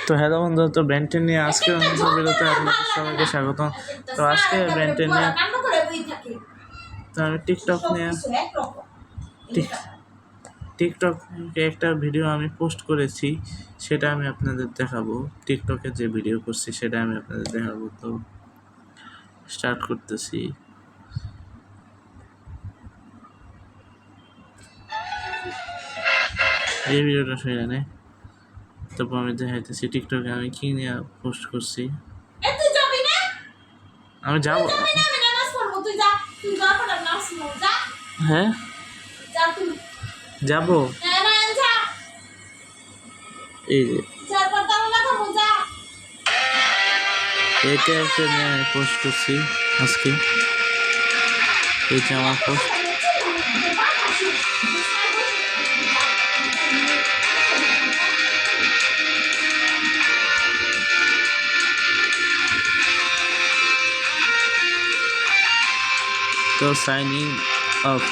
তো হ্যালো বন্ধু, তো বেন্টেন নিয়ে আজকে ভিডিওতে আপনাদের সবাইকে স্বাগতম। তো আজকে বেন্টেন নিয়ে তো আমি টিকটকে একটা ভিডিও আমি পোস্ট করেছি, সেটা আমি আপনাদের দেখাবো। টিকটকে যে ভিডিও করছি সেটা আমি আপনাদের দেখাবো। তো স্টার্ট করতেছি। এই ভিডিওটা সেখানে তারপর আমি দেখাইতেছি টিকটকে আমি কি নিয়ে পোস্ট করছি। আমি যাবো, হ্যাঁ যাবো। এই যে এটা একটা নিয়ে আমি পোস্ট করছি আজকে। এইটা আমার পোস্ট। তো সাইনিং অফ।